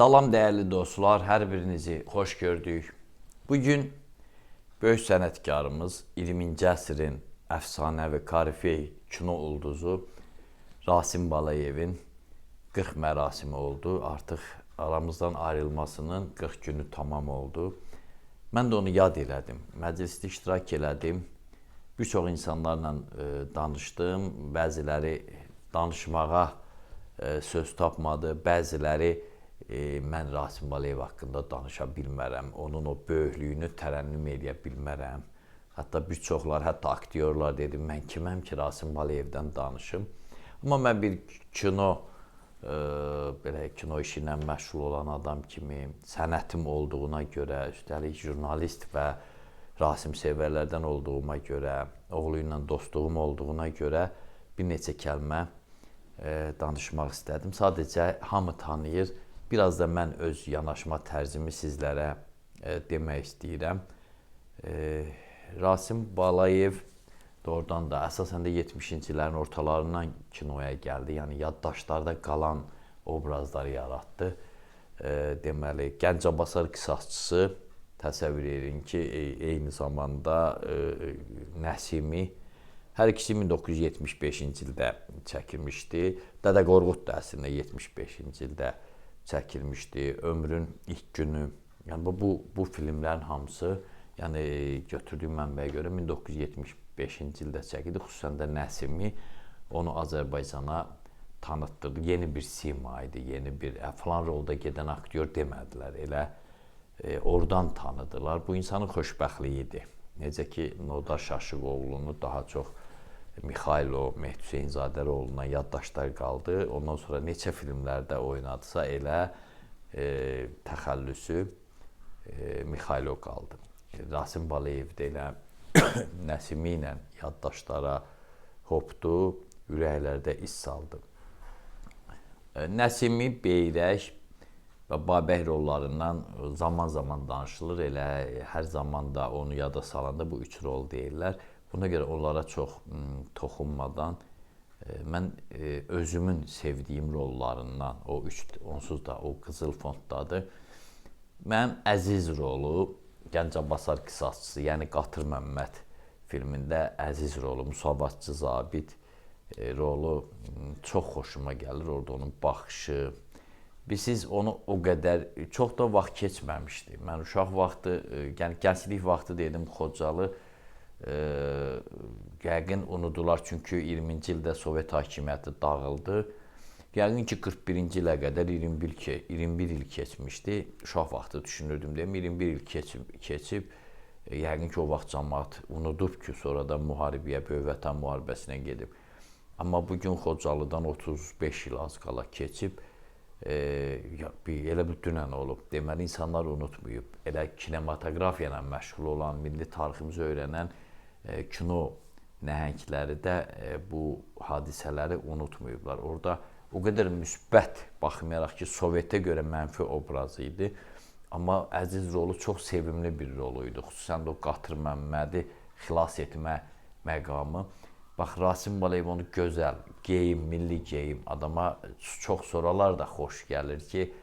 Salam dəyərli dostlar, hər birinizi xoş gördük. Bugün böyük sənətkarımız 20-ci əsrin əfsanəvi korifey kino ulduzu Rasim Balayevin 40 mərasimi oldu. Artıq aramızdan ayrılmasının 40 günü tamam oldu. Mən də onu yad elədim, məclisdə iştirak elədim. Bir çox insanlarla danışdım, bəziləri danışmağa söz tapmadı, bəziləri mən Rasim Balayev haqqında danışa bilmərəm, onun o böyüklüyünü tərənnüm edə bilmərəm. Hətta bir çoxlar, hətta aktyorlar dedim, mən kiməm ki Rasim Balayevdən danışım. Amma mən bir kino işi ilə məşğul olan adam kimi, sənətim olduğuna görə, üstəlik jurnalist və Rasim sevərlərdən olduğuma görə, oğlu ilə dostluğum olduğuna görə bir neçə kəlmə danışmaq istədim. Sadəcə hamı tanıyır. Biraz da mən öz yanaşma tərzimi sizlərə demək istəyirəm. Rasim Balayev doğrudan da əsasən də 70-ci illərin ortalarından kinoya gəldi. Yəni yaddaşlarda qalan obrazları yaratdı. Deməli, Gəncəbasar qisasçısı təsəvvür edin ki, eyni zamanda Nəsimi. Hər ikisi 1975-ci ildə çəkilmişdi. Dədə Qorqud da əslində 75-ci ildə çəkilmişdi. Ömrün ilk günü. Yəni bu filmlərin hamısı, yəni götürdüyüm mənbəyə görə 1975-ci ildə çəkildi. Xüsusən də Nəsimi onu Azərbaycana tanıtdırdı. Yeni bir sima idi, yeni bir falan rolda gedən aktyor demədilər. Elə oradan tanıdılar. Bu insanın xoşbəxtliyi idi. Necə ki, Nodar Şaşıqoğlunu daha çox Mixailo, Mehdi Hüseynzadəroğluna yaddaşlar qaldı. Ondan sonra neçə filmlərdə oynadısa elə təxəllüsü Mixailo qaldı. Rasim Balayev də elə Nəsimi ilə yaddaşlara hopdu, ürəklərdə iz saldı. Nəsimi, Beyrək və Babək rollarından zaman-zaman danışılır. Elə hər zaman da onu yada salanda bu üç rol deyirlər. Buna görə onlara çox toxunmadan mən özümün sevdiyim rollarından, o üç, onsuz da o qızıl fonddadır. Mənim Əziz rolu, Gəncəbasar qisasçısı, yəni Qatır Məmməd filmində Əziz rolu, müsavatçı zabit rolu çox xoşuma gəlir. Orada onun baxışı. Siz onu o qədər, çox da vaxt keçməmişdi. Mən uşaq vaxtı, yəni gənclik vaxtı dedim Xocalı, yəqin unudular çünki 20-ci ildə Sovet hakimiyyəti dağıldı. Yəqin ki 41-ci ilə qədər 21 il keçmişdi. Uşaq vaxtı düşünürdüm deyim, 21 il keçib, yəqin ki o vaxt cəmaət unudub ki, sonradan müharibəyə, Böyük Vətən müharibəsinə gedib. Amma bugün Xocalıdan 35 il az qala keçib, elə bir dünən olub. Deməli, insanlar unutmayıb. Elə kinematografiya ilə məşğul olan, milli tariximizi öyrənən kino nəhəngləri də bu hadisələri unutmayıblar. Orada o qədər müsbət, baxmayaraq ki, Sovetə görə mənfi obraz idi. Amma Əziz rolu çox sevimli bir rolu idi. Xüsusən də o Qatır Məmmədi xilas etmə məqamı. Bax, Rasim Balayev onu gözəl, geyim, milli geyim, adama çox sonralar da xoş gəlir ki,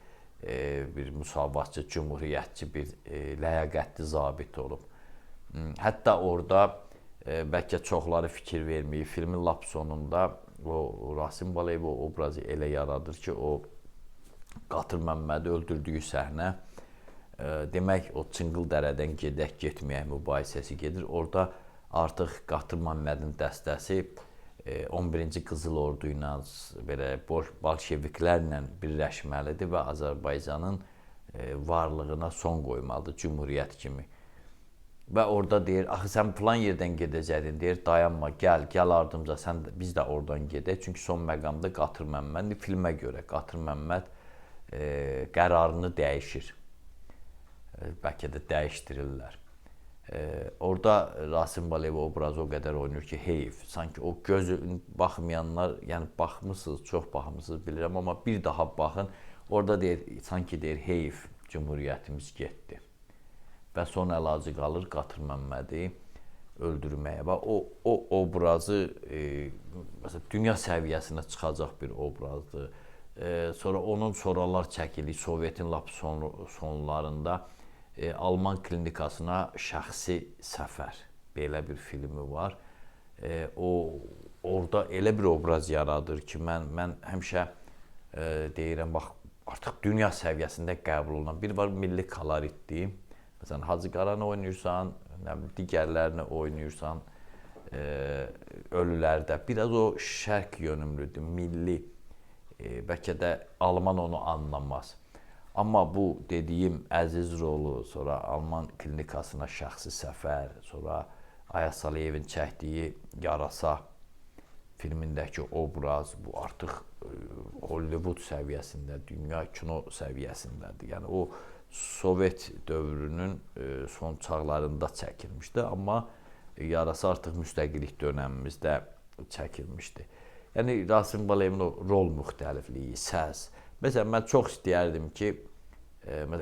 bir müsavatçı, cümhuriyyətçi, bir ləyaqətli zabit olub. Hətta orada, bəlkə çoxları fikir verməyib, filmin lap sonunda o Rasim Balayev o obrazı elə yaradır ki, o Qatır Məmmədi öldürdüyü səhnə, demək o Çınqıldərədən gedək, getməyək mübahisəsi gedir. Orada artıq Qatır Məmmədin dəstəsi 11-ci Qızıl Ordu ilə, belə bolşeviklərlə birləşməlidir və Azərbaycanın varlığına son qoymalıdır, cümhuriyyət kimi. Və orada deyir, axı sən filan yerdən gedəcəkdin, deyir, dayanma, gəl ardımca, biz də oradan gedək. Çünki son məqamda Qatır Məmməd, filmə görə Qatır Məmməd qərarını dəyişir. Bəlkə də dəyişdirirlər. Orada Rasim Balayev obrazı o qədər oynayır ki, heyf. Sanki o gözün baxmayanlar, yəni baxmısınız, çox baxmısınız bilirəm, amma bir daha baxın. Orada deyir, sanki deyir, heyf, cümhuriyyətimiz getdi. Və son əlacı qalır Qatır Məmmədi öldürməyə. Və o obrazı dünya səviyyəsinə çıxacaq bir obrazdır. Sonra onun sonralar çəkildi Sovetin lap sonlarında Alman klinikasına şəxsi səfər belə bir filmi var. O orada elə bir obraz yaradır ki, mən həmişə deyirəm, bax artıq dünya səviyyəsində qəbul olunan bir var milli koloritdir. Məsələn, Hacı Qaranı oynayırsan, nə bilim digərlərini oynayırsan, ölülərdə biraz o şərq yönümlüdür, milli. Bəlkə də Alman onu anlamaz. Amma bu dediyim Əziz rolu, sonra Alman klinikasına şəxsi səfər, sonra Ayaz Saliyevin çəkdiyi Yarasa filmindəki obraz, bu artıq Hollywood səviyyəsində, dünya kino səviyyəsindədir. Yəni o Sovet dövrünün son çağlarında çəkilmişdi, amma Yarasa artıq müstəqillik dönəmimizdə çəkilmişdi. Yəni Rasim Balayevin o rol müxtəlifliyi, səs. Məsələn, mən çox istəyərdim ki,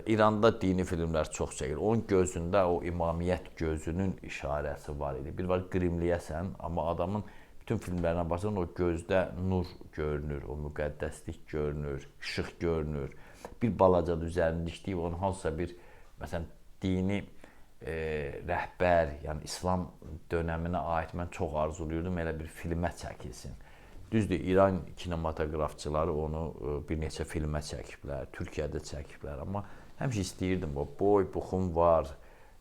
İranda dini filmlər çox çəkilir. Onun gözündə o imamiyyət gözünün işarəsi var idi. Bir var qrimliyəsən, amma adamın bütün filmlərinə baxsan o gözdə nur görünür, o müqəddəslik görünür, işıq görünür. Bir balaca da üzərində işləyib, onun hansısa bir, məsələn, dini rəhbər, yəni İslam dönəminə aid mən çox arzuluyurdum, elə bir filmə çəkilsin. Düzdür, İran kinematografçıları onu bir neçə filmə çəkiblər, Türkiyədə çəkiblər, amma həmişə istəyirdim, o boy, buxum var,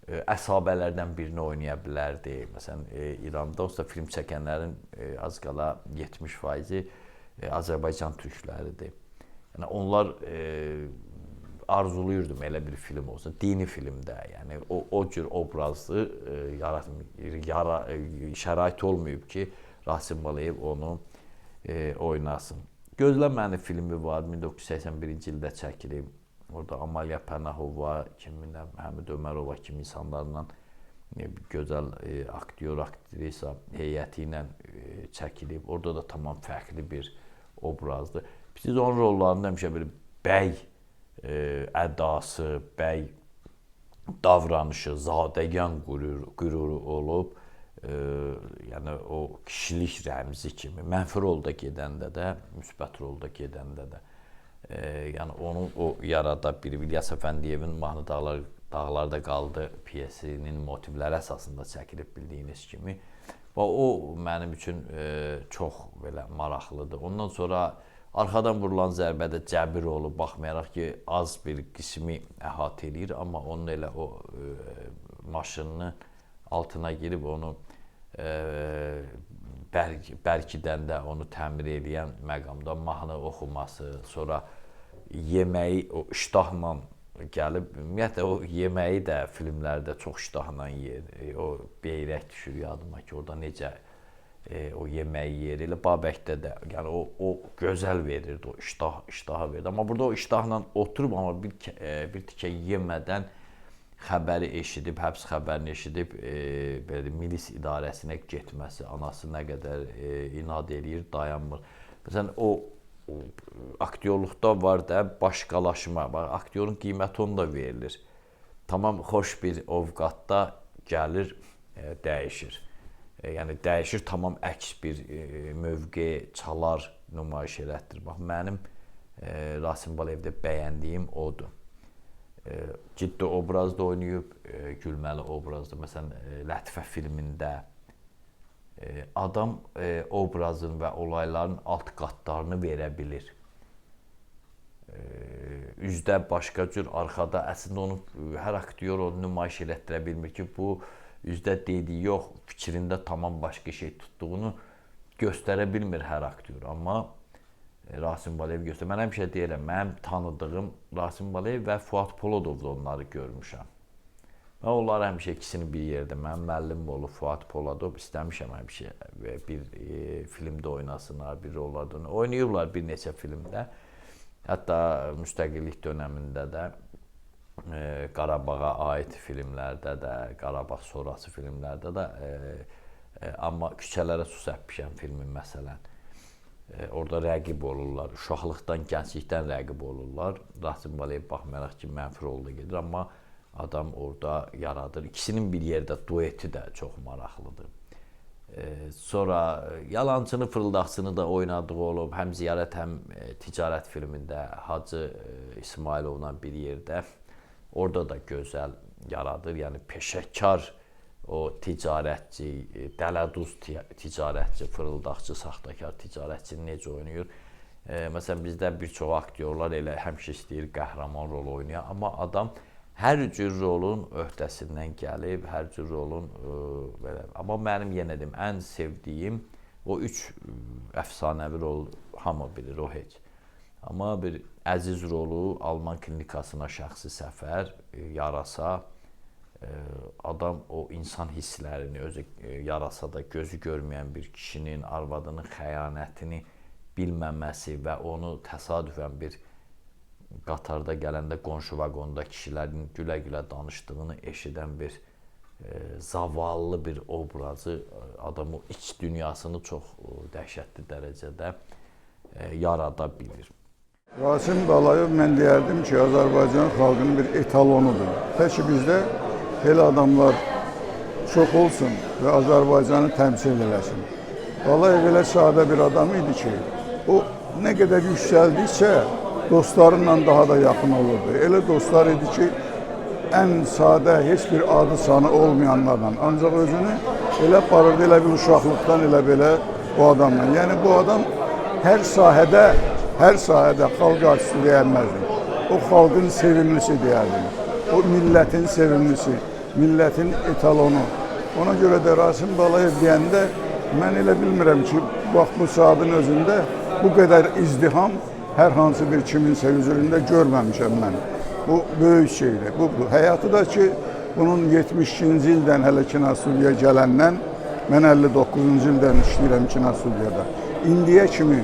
əsabələrdən birini oynaya bilərdi. Məsələn, İranda olsa film çəkənlərin az qala 70%-i Azərbaycan türkləridir. Yəni onlar arzuluyurdum elə bir film olsun, dini filmdə, yəni o cür obrazı şərait olmayıb ki, Rasim Balayev onu oynasın. Gözlə məni filmi var, 1981-ci ildə çəkilib. Orada Amalya Pənahova kimi, Həmid Ömərova kimi insanlarla gözəl aktyor, aktrisa heyəti ilə çəkilib. Orada da tamam fərqli bir obrazdır. Biz onun rollarında həmişə bir bəy ədası, bəy davranışı, zadəgan qüruru olub, yəni o kişilik rəmzi kimi, mənfi rolda gedəndə də, müsbət rolda gedəndə də, yəni onu o yarada bir İlyas Əfəndiyevin Mahnı Dağlarda Qaldı piyesinin motivləri əsasında çəkilib bildiyiniz kimi. Və o mənim üçün çox belə maraqlıdır. Ondan sonra arxadan vurulan zərbədə Cəbir olub, baxmayaraq ki, az bir qismi əhatə edir, amma onun elə o maşınının altına girib onu bərkidəndə onu təmir edən məqamda mahnı oxuması, sonra yeməyi o iştahla gəlib, ümumiyyətlə o yeməyi də filmlərdə çox iştahla yer. O beyrək düşür yadıma ki, orada necə o yeməyi yer. Elə Babəkdə də, yəni o gözəl verirdi, o iştaha verirdi. Amma burada o iştahla oturub, amma bir tikə yemədən xəbəri eşidib, həbs xəbərini eşidib, belə milis idarəsinə getməsi, anası nə qədər inad eləyir, dayanmır. Məsələn, o aktyorluqda var da başqalaşma, aktyorun qiyməti onu da verilir. Tamam, xoş bir ovqatda gəlir, dəyişir. Yəni, dəyişir, tamam əks bir mövqe, çalar, nümayiş elətdir. Bax, mənim Rasim Balayevdə bəyəndiyim odur. Ciddi obrazda oynayıb, gülməli obrazda. Məsələn, Lətifə filmində adam obrazın və olayların alt qatlarını verə bilir. Üzdə başqa cür, arxada əslində onu hər aktyor onu nümayiş elətdirə bilmir ki, bu üzdə dediyi yox, fikrində tamam başqa şey tutduğunu göstərə bilmir hər aktyor. Amma Rasim Balayev göstərir. Mən həmişə deyirəm, mənim tanıdığım Rasim Balayev və Fuad Polodovda onları görmüşəm. Mən onları həmişə ikisini bir yerdə, mənim müəllimim olub Fuad Polodov, istəmişəm həmişə bir filmdə oynasınlar, bir rollarda oynayıblar bir neçə filmdə. Hətta müstəqillik dönəmində də Qarabağa aid filmlərdə də, Qarabağ sonrası filmlərdə də, amma Küçələrə su səpmişəm filmin məsələn. Orada rəqib olurlar, uşaqlıqdan, gənclikdən rəqib olurlar. Rasim Balayev baxmayaraq ki, mənfi rolda gedir, amma adam orada yaradır. İkisinin bir yerdə dueti də çox maraqlıdır. Sonra Yalançını Fırıldaqçını da oynadığı olub. Həm Ziyarət, həm Ticarət filmində Hacı İsmailovla bir yerdə. Orada da gözəl yaradır. Yəni peşəkar o ticarətçi, dələduz ticarətçi, fırıldaqçı, saxtakar ticarətçini necə oynayır? Məsələn, bizdə bir çox aktyorlar elə həmişə istəyir qəhrəman rol oynaya, amma adam hər cür rolun öhdəsindən gəlib, hər cür rolun belə. Amma mənim yenə deyim, ən sevdiyim o 3 əfsanəvi rol hamı bilir, o heç. Amma bir əziz rolu Alman klinikasına şəxsi səfər, yarasa, adam o insan hisslərini özü yarasada gözü görməyən bir kişinin arvadının xəyanətini bilməməsi və onu təsadüfən bir qatarda gələndə qonşu vaqonda kişilərin gülə-gülə danışdığını eşidən bir zavallı bir obrazı adamı iç dünyasını çox dəhşətli dərəcədə yarada bilir. Rasim Balayev mən deyərdim ki, Azərbaycan xalqının bir etalonudur. Peki bizdə elə adamlar çox olsun və Azərbaycanı təmsil eləsin. Balayev elə sadə bir adam idi ki, o nə qədər yüksəldikcə dostlarınla daha da yaxın olurdu. Elə dostlar idi ki, ən sadə, heç bir adı sanı olmayanlarla. Ancaq özünü elə aparırdı, elə bir uşaqlıqdan elə belə o adamla. Yəni bu adam hər sahədə xalq artisti deyilməzdi. O xalqın sevimlisi deyərdi. O millətin sevimlisi, millətin etalonu. Ona görə də Rasim Balayev deyəndə mən elə bilmirəm ki, bax bu saatın özündə bu qədər izdiham hər hansı bir kiminsə üzərində görməmişəm mən. Bu böyük şeydir. Bu həyatı da ki, bunun 72-ci ildən hələ kinostudiyaya gələndən, mən 59-cu ildən işləyirəm kinostudiyada. İndiyə kimi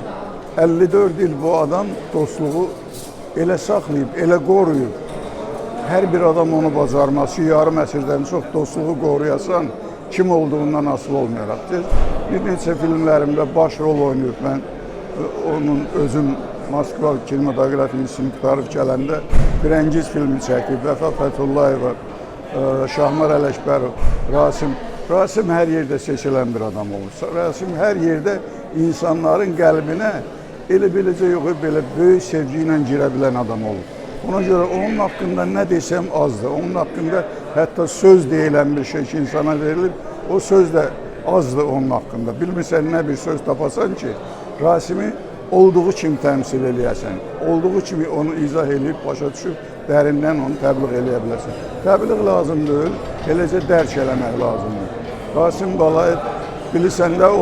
54 il bu adam dostluğu elə saxlayıb, elə qoruyub. Hər bir adam onu bacarması, yarım əsrdən çox dostluğu qoruyasan, kim olduğundan asılı olmayaraq. Bir neçə filmlərimdə baş rol oynayıb mən, onun özüm Moskva Kinematografi İnstitutunu qutarıb gələndə Firəngiz filmi çəkib, Vəfa Fətullayeva, Şahmar Ələkbərov, Rasim hər yerdə seçilən bir adam olursa, Rasim hər yerdə insanların qəlbinə elə beləcə yox, belə böyük sevgi ilə girə bilən adam olur. Ona görə onun haqqında nə desəm azdır. Onun haqqında hətta söz deyilən bir şey ki, insana verilir, o söz də azdır onun haqqında. Bilmirsən nə bir söz tapasan ki, Rasimi olduğu kimi təmsil eləyəsən, olduğu kimi onu izah edib, başa düşüb, dərindən onu təbliğ eləyə bilərsən. Təbliğ lazım deyil, eləcə dərk eləmək lazımdır. Rasim Balayev, bilirsən də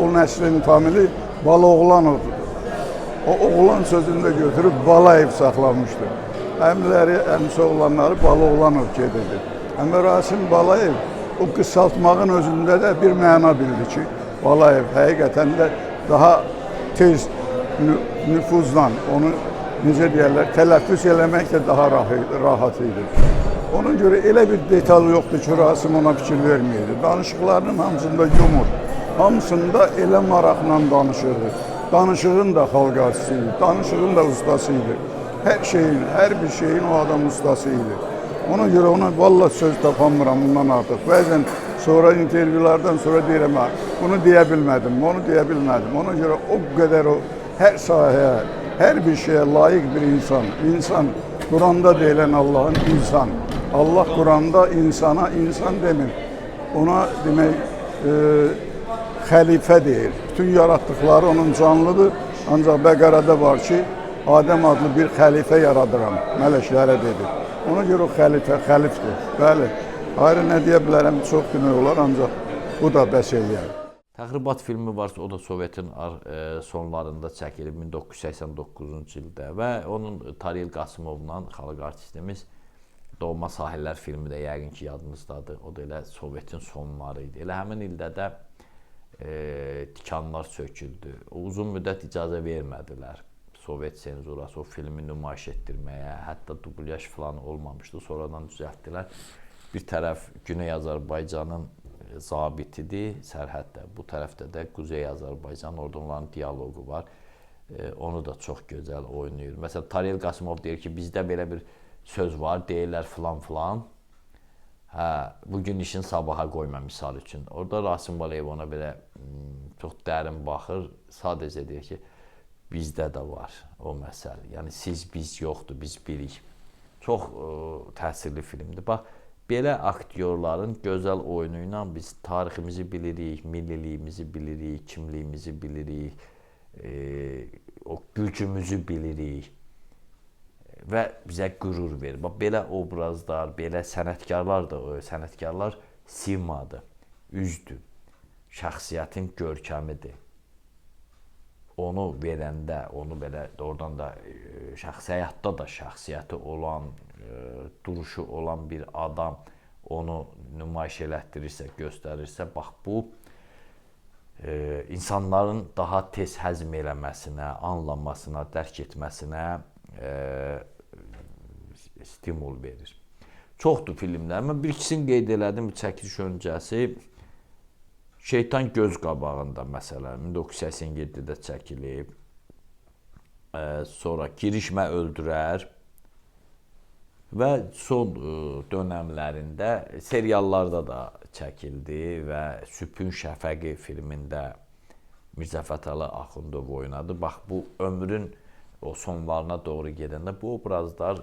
o nəslin famili Baloğlanovdur. O oğlan sözünü də götürüb Balayev saxlamışdır. Əmləri, əmsi oğlanları Baloğlanov gedirdi. Amma Rasim Balayev o qısaltmağın özündə də bir məna bildi ki, Balayev həqiqətən də daha tez nüfuzla onu necə deyərlər, tələffüz eləmək də daha rahat idi. Ona görə elə bir detal yoxdur ki, Rasim ona fikir verməyirdi. Danışıqlarının hamısında yumur, hamısında elə maraqla danışırdı. Danışığın da xalq artisti idi, danışığın da ustası idi. Hər bir şeyin o adam ustası idi. Ona görə ona valla söz tapamıram bundan artıq. Bəzən sonra intervyulardan sonra deyirəm, bunu deyə bilmədim, onu deyə bilmədim. Ona görə o qədər o hər sahəyə, hər bir şeyə layiq bir insan. İnsan, Quranda deyilən Allahın insan. Allah Quranda insana insan demir. Ona demək, xəlifə deyir. Bütün yaratdıqları onun canlıdır. Ancaq Bəqərədə var ki, Adəm adlı bir xəlifə yaradıram, mələklərə dedi. Ona görə o xəlifdir. Bəli, ayrı nə deyə bilərəm, çox demək olar, ancaq bu da bəs eləyər. Təxribat filmi var, o da Sovetin sonlarında çəkilib 1989-cu ildə və onun Tariyel Qasımovla xalq artistimiz Doğma Sahillər filmi də yəqin ki yadınızdadır. O da elə Sovetin sonları idi. Elə həmin ildə də tikanlar söküldü. Uzun müddət icazə vermədilər. Sovet senzurası o filmi nümayiş etdirməyə, hətta dublyaj falan olmamışdı, sonradan düzəltdilər. Bir tərəf Güney Azərbaycanın zabitidir, sərhəddə. Bu tərəfdə də Quzey Azərbaycan, orada onların diyaloqu var. Onu da çox gözəl oynayır. Məsələn, Tariyel Qasımov deyir ki, bizdə belə bir söz var, deyirlər filan filan. bugün işin sabaha qoyma misal üçün. Orada Rasim Balayev ona belə çox dərin baxır. Sadəcə deyir ki, bizdə də var o məsələ. Yəni siz biz yoxdur, biz birik. Çox təsirli filmdir. Bax, belə aktyorların gözəl oyunu ilə biz tariximizi bilirik, milliliyimizi bilirik, kimliyimizi bilirik, o gücümüzü bilirik və bizə qürur verir. Bax, belə obrazlar, belə sənətkarlar da, sənətkarlar simadır, üzdür, şəxsiyyətin görkəmidir. Onu verəndə, onu belə doğrudan da şəxsi həyatda da şəxsiyyəti olan, duruşu olan bir adam onu nümayiş elətdirirsə, göstərirsə, bax bu insanların daha tez həzm eləməsinə, anlamasına, dərk etməsinə stimul verir. Çoxdur filmlər. Mən bir ikisini qeyd elədim, çəkiliş öncəsi. Şeytan göz qabağında məsələn 1987-də çəkilib. Sonra Girişmə öldürər və son dönəmlərində seriallarda da çəkildi və Sübhün Şəfəqi filmində Mirzə Fətəli Axundov oynadı. Bax, bu ömrün o sonlarına doğru gedəndə bu obrazlar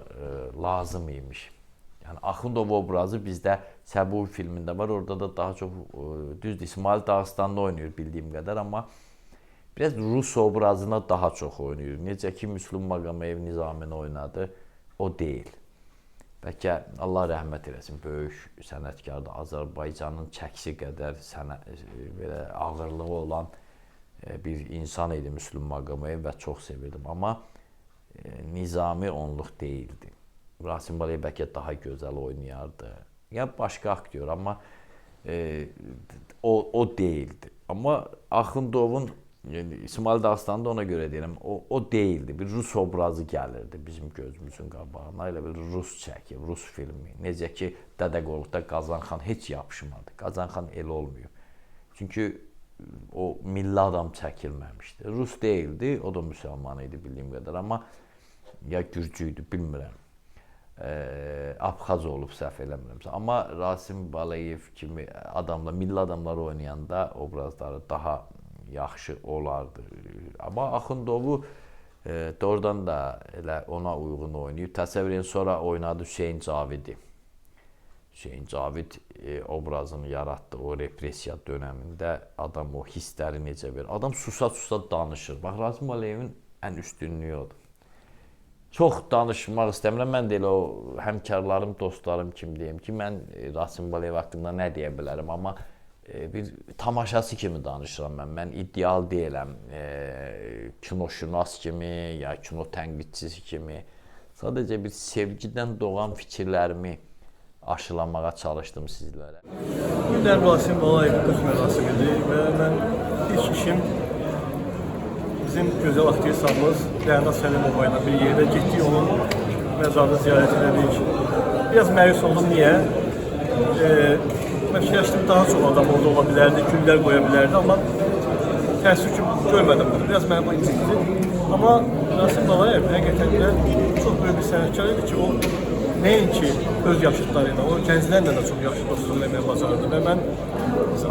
lazım imiş. Yəni Axundov obrazı bizdə Səbuhi filmində var. Orada da daha çox düzdür İsmail Dağıstanlı oynayır bildiyim qədər, amma biraz Rus obrazına daha çox oynayır. Necə ki Müslüm Maqameyev Nizamini oynadı, o deyil. Bəlkə Allah rəhmət eləsin, böyük sənətkardır. Azərbaycanın çəkisi qədər belə ağırlığı olan bir insan idi Müslüm Maqameyev və çox sevirdim. Amma Nizami onluq deyildi. Rasim Balayev bəlkə daha gözəl oynayardı. Ya başqa aktyor, amma o deyildi. Amma Axundovun, yəni İsmail Dağıstanı da ona görə deyirəm, o deyildi. Bir Rus obrazı gəlirdi bizim gözümüzün qabağına. Elə bir Rus çəki, Rus filmi. Necə ki Dədə Qorqudda Qazanxan heç yapışmadı. Qazanxan elə olmuyor. Çünki o milli adam çəkilməmişdi. Rus deyildi, o da müsəlman idi bildiyim qədər, amma ya gürcü idi, bilmirəm. Abxaz olub, səhv eləmirəmsə. Amma Rasim Balayev kimi adamlar, milli adamlar oynayanda obrazları daha yaxşı olardı. Amma Axundovu doğrudan da elə ona uyğun oynayıb. Təsəvvür edin, sonra oynadı Hüseyn Cavidi. Hüseyn Cavid obrazını yaratdı o repressiya dönəmində. Adam o hissləri necə verir? Adam susa-susa danışır. Bax, Rasim Baliyevin ən üstünlüyü odur. Çox danışmaq istəmirəm. Mən də elə o həmkarlarım, dostlarım kimi deyim ki, mən Rasim Balayev haqqında nə deyə bilərəm, amma bir tamaşası kimi danışıram mən. Mən ideal deyiləm, kinoşünas kimi, ya kino tənqidçisi kimi. Sadəcə bir sevgidən doğan fikirlərimi aşılamağa çalışdım sizlərə. Günlər Rasim Balayevin öz mərasimidir və mən ilk işim bizim gözəl aktrisamız Rəna Səlimova ilə bir yerdə getdik, onun məzarını ziyarət elədik. Biraz məyus oldum, niyə? Mən fikirləşdim, daha çox adam orada ola bilərdi, güllər qoya bilərdi, amma təəssüf ki, görmədim bunu. Biraz mənim incitdi. Amma Rasim Balayev həqiqətən də çox böyük bir sənətkar idi ki, o nəinki öz yaşıdları ilə, o gənclərlə də çox yaxşı dostluq eləməyə bacardı. Və mən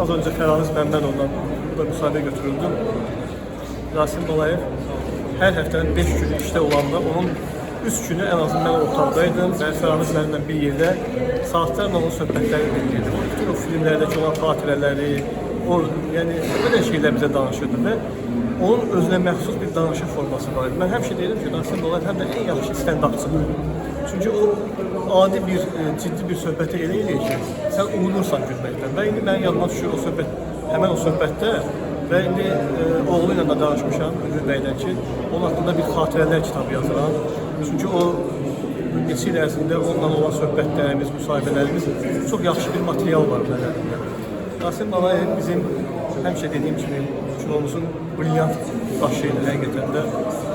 az öncə Fəraniz Məmmədovla burada müsahibə götürüldüm. Rasim Balayev hər həftənin 5 günü işdə olanda onun 3 günü ən azından mən otaqdaydım və Fəraniz mənimlə bir yerdə saatlarla onun söhbətlərini dinləyirdim. Bütün o filmlərdəki olan xatirələri, yəni belə şeylər bizə danışırdı və onun özünə məxsus bir danışıq forması var idi. Mən həmişə deyirəm ki, Rasim Balayev həm də ən yaxşı stand-upçıdır. Çünki o adi bir, ciddi bir söhbəti elə eləyir ki, sən unudursan gülməkdən. Və indi mənim yadıma düşür o söhbət, həmən o söhbətdə və indi oğlu ilə də danışmışam Ünlü bəydən ki, onun haqqında bir xatirələr kitabı yazıram. Çünki o neçə il ərzində onunla olan söhbətlərimiz, müsahibələrimiz çox yaxşı bir material var mənim əlimdə. Rasim Balayev bizim həmişə dediyim kimi kinomuzun brilyant daşı ilə həqiqətən də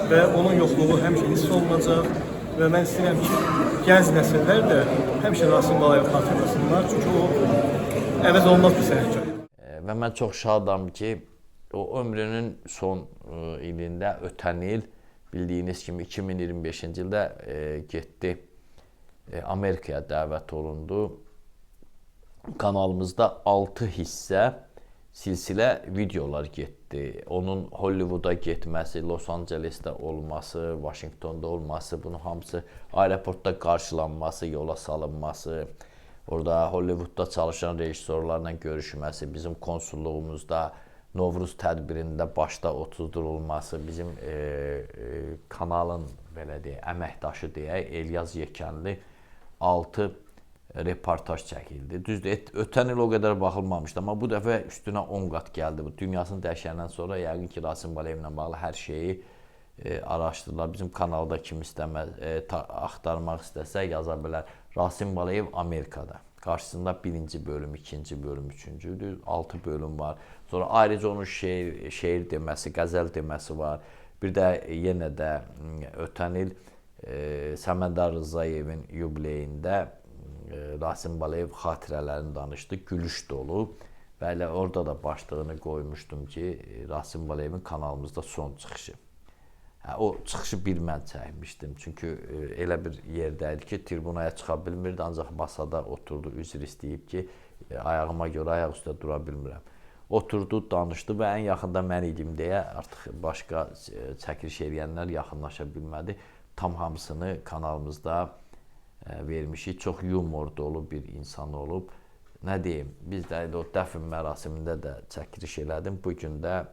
və onun yoxluğu həmişə hiss olunacaq və mən istəyirəm ki, gənc nəsillər də həmişə Rasim Balayev xatırlasınlar, çünki o əvəz olmaz bir sənətkar. Və mən çox şadam ki, o ömrünün son ilində ötən il bildiyiniz kimi 2025-ci ildə getdi Amerikaya dəvət olundu kanalımızda 6 hissə silsilə videolar getdi. Onun Hollivooda getməsi, Los Angelesdə olması, Washingtonda olması, bunun hamısı aeroportda qarşılanması, yola salınması, orada Hollywoodda çalışan rejissorlarla görüşməsi, bizim konsulluğumuzda Novruz tədbirində başda oturdurulması, bizim kanalın belə deyək, əməkdaşı deyək, Elyaz Yekənli 6 reportaj çəkildi. Düzdür, ötən il o qədər baxılmamışdı, amma bu dəfə üstünə 10 qat gəldi. Bu dünyasını dəyişəndən sonra yəqin ki, Rasim Balıyevlə bağlı hər şeyi araşdırdılar. Bizim kanalda kim axtarmaq istəsə yaza bilər. Rasim Balayev Amerikada. Qarşısında 1-ci bölüm, 2-ci bölüm, 3-cüdür. 6 bölüm var. Sonra ayrıca onun şeir deməsi, qəzəl deməsi var. Bir də yenə də ötən il Səməndar Rızayevin yubileyində Rasim Balayev xatirələrini danışdı, gülüş dolu və elə orada da başlığını qoymuşdum ki, Rasim Balıyevin kanalımızda son çıxışı. O çıxışı bir mən çəkmişdim, çünki elə bir yerdəydi ki, tribunaya çıxa bilmirdi, ancaq masada oturdu, üzr istəyib ki, ayağıma görə ayaq üstə dura bilmirəm. Oturdu, danışdı və ən yaxında mən idim deyə artıq başqa çəkiliş eləyənlər yaxınlaşa bilmədi. Tam hamısını kanalımızda vermişik. Çox yumor dolu bir insan olub. Nə deyim, biz də o dəfn mərasimində də çəkiliş elədim. Bugün də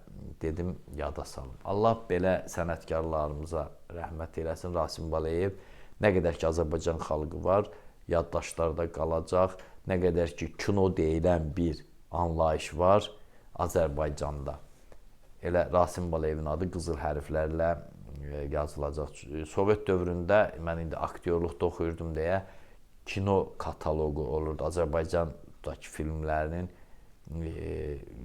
dedim yada salım. Allah belə sənətkarlarımıza rəhmət eləsin. Rasim Balayev nə qədər ki Azərbaycan xalqı var, yaddaşlarda qalacaq. Nə qədər ki kino deyilən bir anlayış var Azərbaycanda. Elə Rasim Balayevin adı qızıl hərflərlə yazılacaq. Sovet dövründə mən indi aktyorluqda oxuyurdum deyə kino kataloqu olurdu. Azərbaycandakı filmlərinin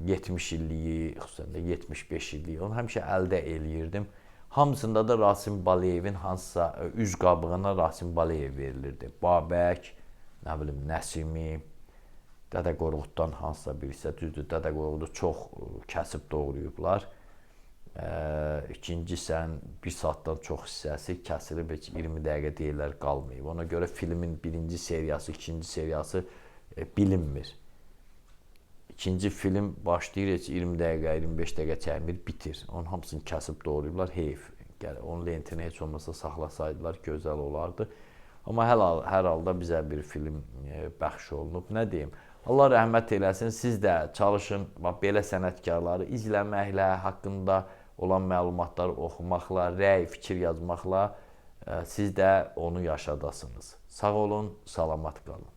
70 illiyi, xüsusən də 75 illiyi. Onu həmişə əldə eləyirdim. Hamısında da Rasim Balayevin hansısa üz qabığına Rasim Balayev verilirdi. Babək, nə bilim, Nəsimi, Dədə Qorquddan hansısa birisi, düzdür, Dədə Qorqudu çox kəsib doğrayıblar. İkinci sən bir saatdan çox hissəsi kəsilib, heç 20 dəqiqə deyirlər qalmayıb. Ona görə filmin birinci seriyası, ikinci seriyası bilinmir. İkinci film başlayır, heç 20 dəqiqə, 25 dəqiqə çəkmir, bitir. Onun hamısını kəsib doğrayıblar, heyf. Onun lentini heç olmasa saxlasaydılar, gözəl olardı. Amma hər halda bizə bir film bəxş olunub. Nə deyim? Allah rəhmət eləsin, siz də çalışın, belə sənətkarları izləməklə, haqqında olan məlumatları oxumaqla, rəy, fikir yazmaqla siz də onu yaşadasınız. Sağ olun, salamat qalın.